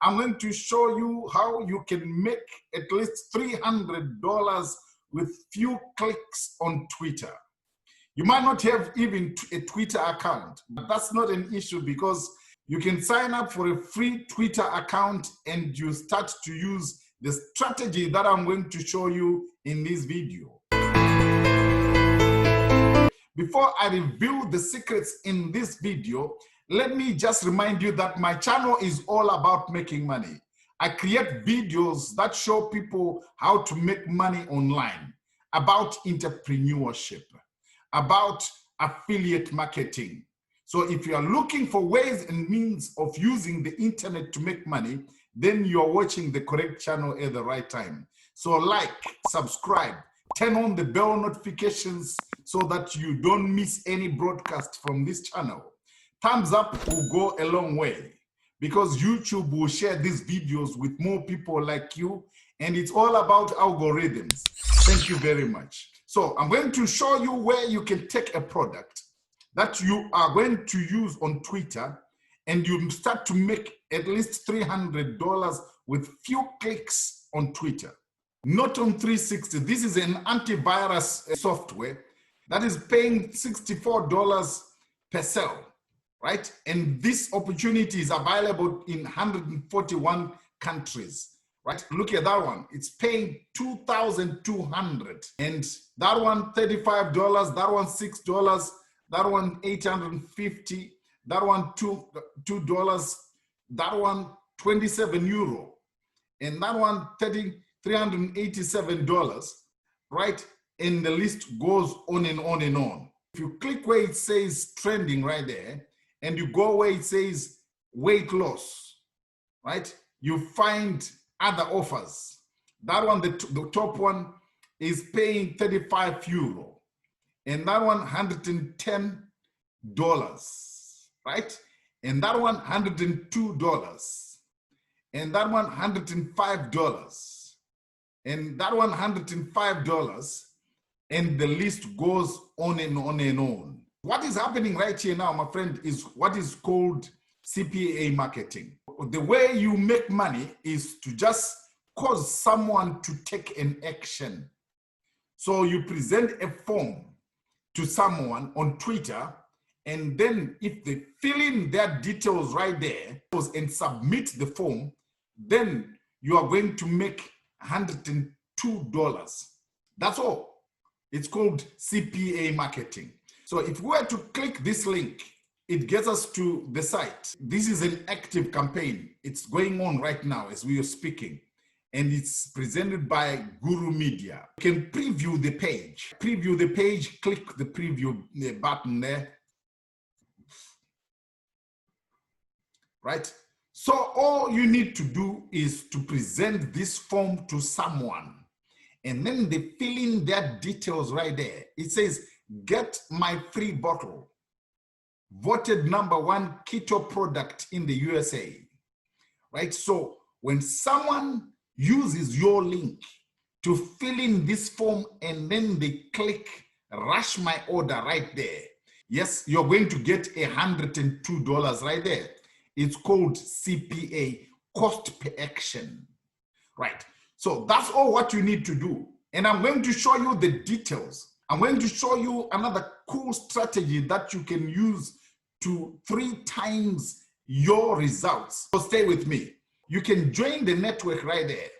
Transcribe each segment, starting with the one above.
I'm going to show you how you can make at least $300 with few clicks on Twitter. You might not have even a Twitter account, but that's not an issue because you can sign up for a free Twitter account and you start to use the strategy that I'm going to show you in this video. Before I reveal the secrets in this video, let me just remind you that my channel is all about making money. I create videos that show people how to make money online, about entrepreneurship, about affiliate marketing. So if you are looking for ways and means of using the internet to make money, then you're watching the correct channel at the right time. So like, subscribe, turn on the bell notifications so that you don't miss any broadcast from this channel. Thumbs up will go a long way because YouTube will share these videos with more people like you, and it's all about algorithms. Thank you very much. So I'm going to show you where you can take a product that you are going to use on Twitter and you start to make at least $300 with few clicks on Twitter. Not on 360. This is an antivirus software that is paying $64 per sale, right? And this opportunity is available in 141 countries. Right, look at that one. It's paying $2,200, and that one $35, that one $6, that one $850, that one $2, that one 27 euro, and that one $387. Right, and the list goes on and on and on. If you click where it says trending right there, and you go where it says weight loss, right, you find other offers. That one, the top one is paying 35 euro, and that one $110, right? And that one $102, and that one $105, and that one $105, and the list goes on and on and on. What is happening right here now, my friend, is what is called CPA marketing. The way you make money is to just cause someone to take an action. So you present a form to someone on Twitter, and then if they fill in their details right there and submit the form, then you are going to make $102. That's all. It's called CPA marketing. So if we were to click this link, it gets us to the site. This is an active campaign. It's going on right now as we are speaking, and it's presented by Guru Media. You can preview the page. Preview the page, click the preview button there. Right? So all you need to do is to present this form to someone, and then they fill in their details right there. It says, get my free bottle. Voted #1 keto product in the USA, right? So when someone uses your link to fill in this form and then they click rush my order right there, yes, you're going to get $102 right there. It's called CPA, cost per action, right? So that's all what you need to do. And I'm going to show you the details. I'm going to show you another cool strategy that you can use to 3 times your results. So stay with me. You can join the network right there.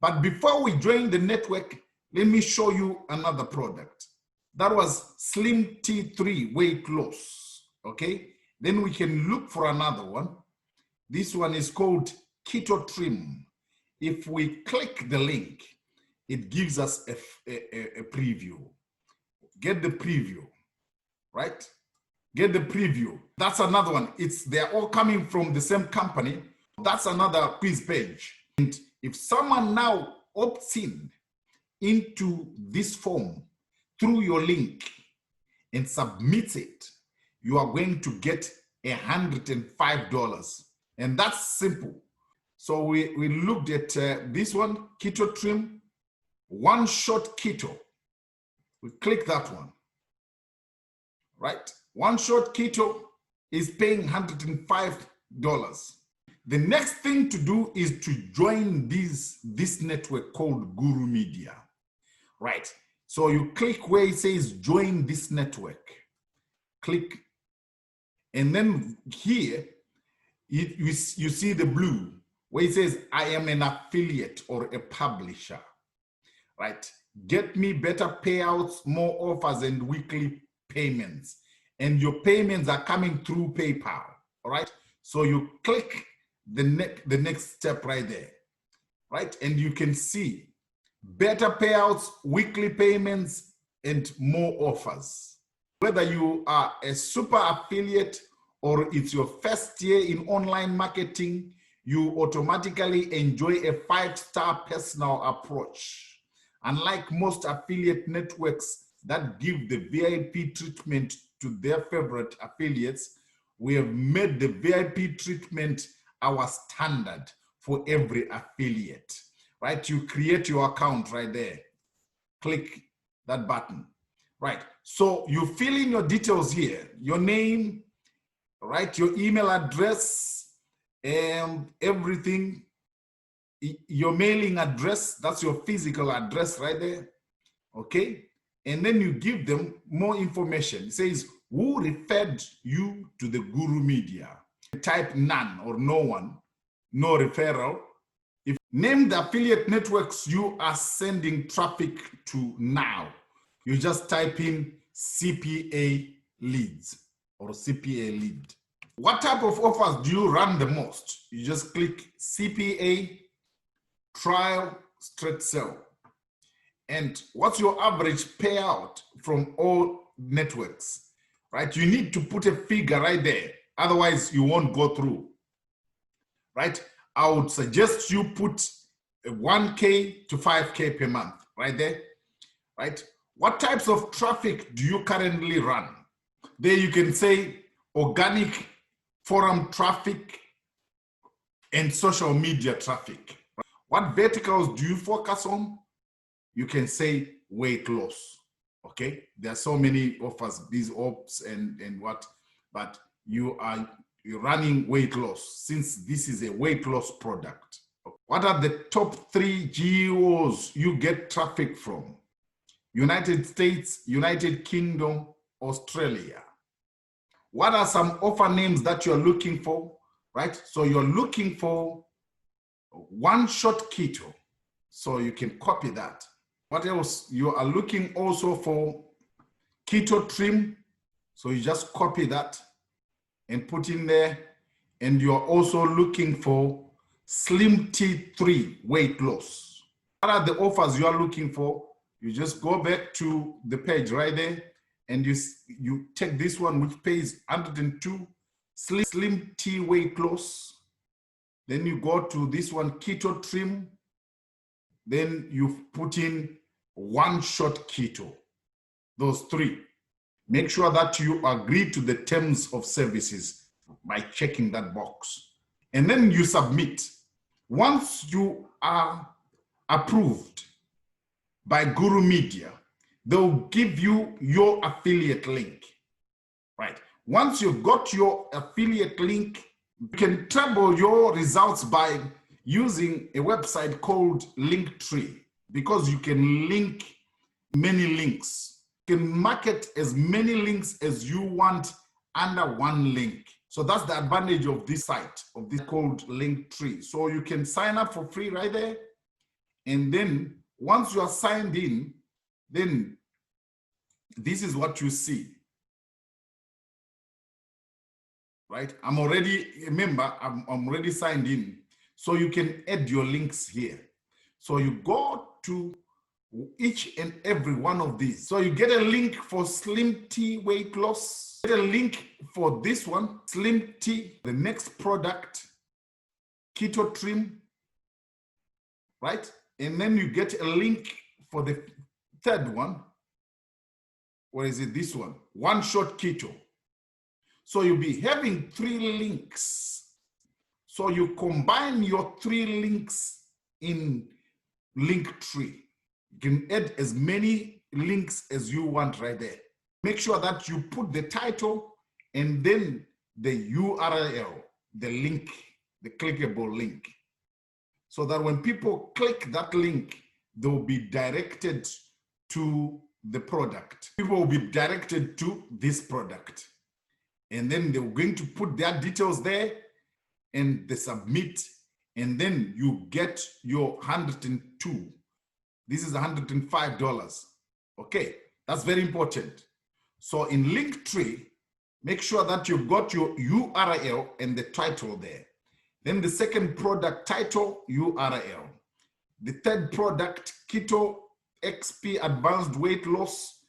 But before we join the network, let me show you another product. That was Slim T3 weight loss, okay? Then we can look for another one. This one is called Keto Trim. If we click the link, it gives us a preview. Get the preview, right? Get the preview. That's another one. They're all coming from the same company. That's another quiz page. And if someone now opts in into this form through your link and submits it, you are going to get $105. And that's simple. So we looked at this one, Keto Trim, One Shot Keto. We click that one, right? One Shot Keto is paying $105. The next thing to do is to join this network called Guru Media, right? So you click where it says join this network, click, and then here you see the blue where it says I am an affiliate or a publisher, right? Get me better payouts, more offers, and weekly payments. And your payments are coming through PayPal, all right? So you click the next step right there, right? And you can see better payouts, weekly payments, and more offers. Whether you are a super affiliate or it's your first year in online marketing, you automatically enjoy a 5-star personal approach. Unlike most affiliate networks that give the VIP treatment to their favorite affiliates, we have made the VIP treatment our standard for every affiliate, right? You create your account right there. Click that button, right? So you fill in your details here, your name, right? Your email address and everything. Your mailing address, that's your physical address right there, okay? And then you give them more information. It says, who referred you to the Guru Media? Type none or no one, no referral. If name the affiliate networks you are sending traffic to now, you just type in CPA leads or CPA lead. What type of offers do you run the most? You just click CPA trial straight sell. And what's your average payout from all networks, right? You need to put a figure right there. Otherwise, you won't go through, right? I would suggest you put 1K to 5K per month right there, right? What types of traffic do you currently run? There you can say organic forum traffic and social media traffic. What verticals do you focus on? You can say weight loss, okay? There are so many offers, these ops and what, but you're running weight loss since this is a weight loss product. What are the top 3 geos you get traffic from? United States, United Kingdom, Australia. What are some offer names that you're looking for, right? So you're looking for one-shot keto, so you can copy that. What else? You are looking also for keto trim, so you just copy that and put in there. And you're also looking for Slim T3 weight loss. What are the offers you are looking for? You just go back to the page right there and you take this one which pays 102, Slim T weight loss. Then you go to this one, keto trim. Then you put in one-shot keto, those 3. Make sure that you agree to the terms of services by checking that box. And then you submit. Once you are approved by Guru Media, they'll give you your affiliate link, right? Once you've got your affiliate link, you can treble your results by using a website called Linktree, because you can link many links. You can market as many links as you want under one link. So that's the advantage of this site, of this called Linktree. So you can sign up for free right there. And then once you are signed in, then this is what you see. Right? I'm already a member, I'm already signed in. So you can add your links here. So you go to each and every one of these. So you get a link for Slim T weight loss, get a link for this one, Slim T, the next product, keto trim, right? And then you get a link for the third one. Where is it? This one, one-shot keto. So you'll be having 3 links. So you combine your 3 links in Linktree. You can add as many links as you want right there. Make sure that you put the title and then the URL, the link the clickable link, so that when people click that link, they'll be directed to the product. People will be directed to this product. And then they're going to put their details there and they submit. And then you get your 102. This is $105. Okay, that's very important. So in Linktree, make sure that you've got your URL and the title there. Then the second product title, URL. The third product, Keto XP Advanced Weight Loss,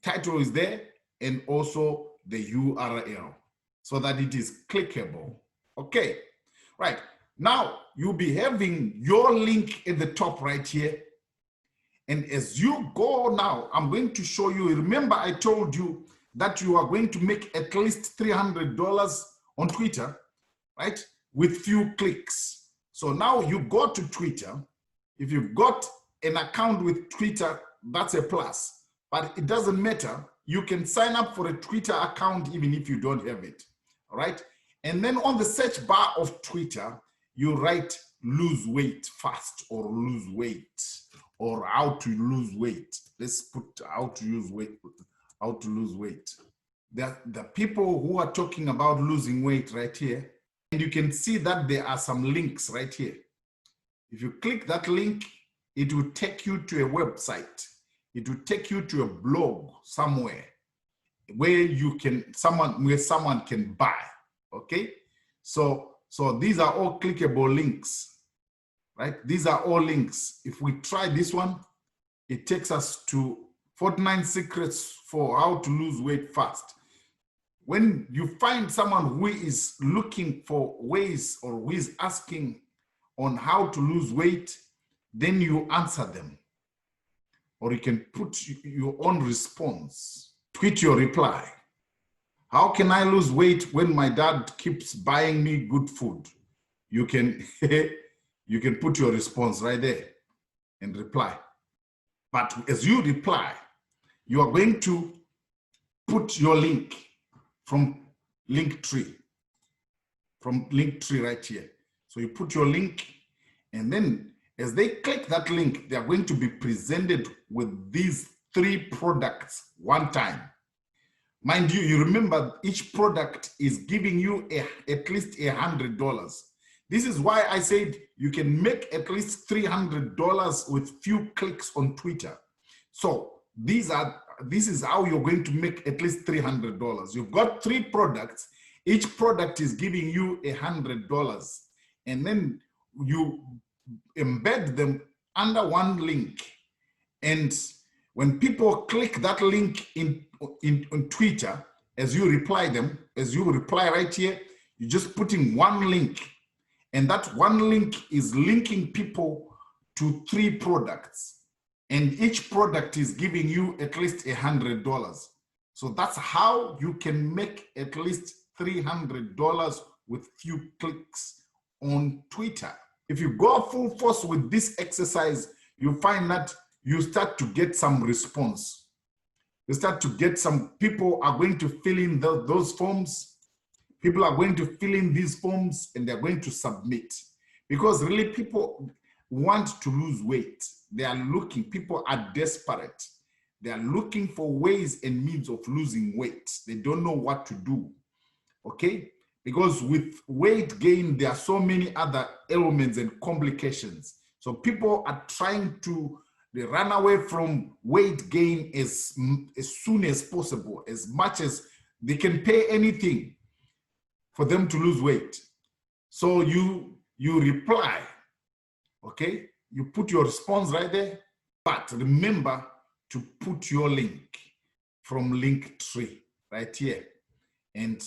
title is there, and also the URL, so that it is clickable. Okay, right. Now, you'll be having your link at the top right here. And as you go now, I'm going to show you, remember I told you that you are going to make at least $300 on Twitter, right? With few clicks. So now you go to Twitter. If you've got an account with Twitter, that's a plus, but it doesn't matter. You can sign up for a Twitter account even if you don't have it, all right? And then on the search bar of Twitter, you write lose weight fast or lose weight or how to lose weight. Let's put how to lose weight, how to lose weight. The people who are talking about losing weight right here, and you can see that there are some links right here. If you click that link, it will take you to a website. It will take you to a blog somewhere where you can, someone can buy, okay? So these are all clickable links, right? These are all links. If we try this one, it takes us to 49 secrets for how to lose weight fast. When you find someone who is looking for ways or who is asking on how to lose weight, then you answer them. Or you can put your own response, tweet your reply. How can I lose weight when my dad keeps buying me good food? You can, you can put your response right there and reply. But as you reply, you are going to put your link from Linktree, right here. So you put your link, and then as they click that link, they are going to be presented with these 3 products one time. Mind you, you remember each product is giving you at least $100. This is why I said you can make at least $300 with few clicks on Twitter. So this is how you're going to make at least $300. You've got 3 products. Each product is giving you $100. And then you embed them under one link. And when people click that link on Twitter, as you reply them, as you reply right here, you're just putting one link. And that one link is linking people to 3 products. And each product is giving you at least $100. So that's how you can make at least $300 with few clicks on Twitter. If you go full force with this exercise, you find that you start to get some response. You start to get some people are going to fill in those forms. People are going to fill in these forms and they're going to submit. Because really people want to lose weight. They are looking, people are desperate. They are looking for ways and means of losing weight. They don't know what to do, okay? Because with weight gain, there are so many other elements and complications. So people are trying to run away from weight gain as soon as possible, as much as they can pay anything for them to lose weight. So you reply, okay? You put your response right there, but remember to put your link from Linktree right here. And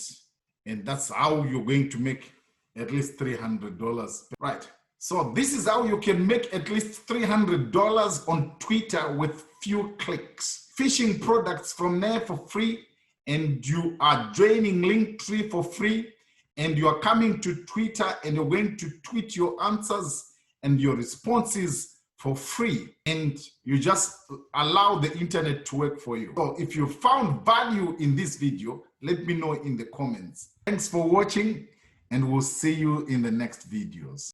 that's how you're going to make at least $300, right? So this is how you can make at least $300 on Twitter with few clicks. Fishing products from there for free, and you are joining Linktree for free, and you are coming to Twitter and you're going to tweet your answers and your responses for free, and you just allow the internet to work for you. So if you found value in this video, let me know in the comments. Thanks for watching, and we'll see you in the next videos.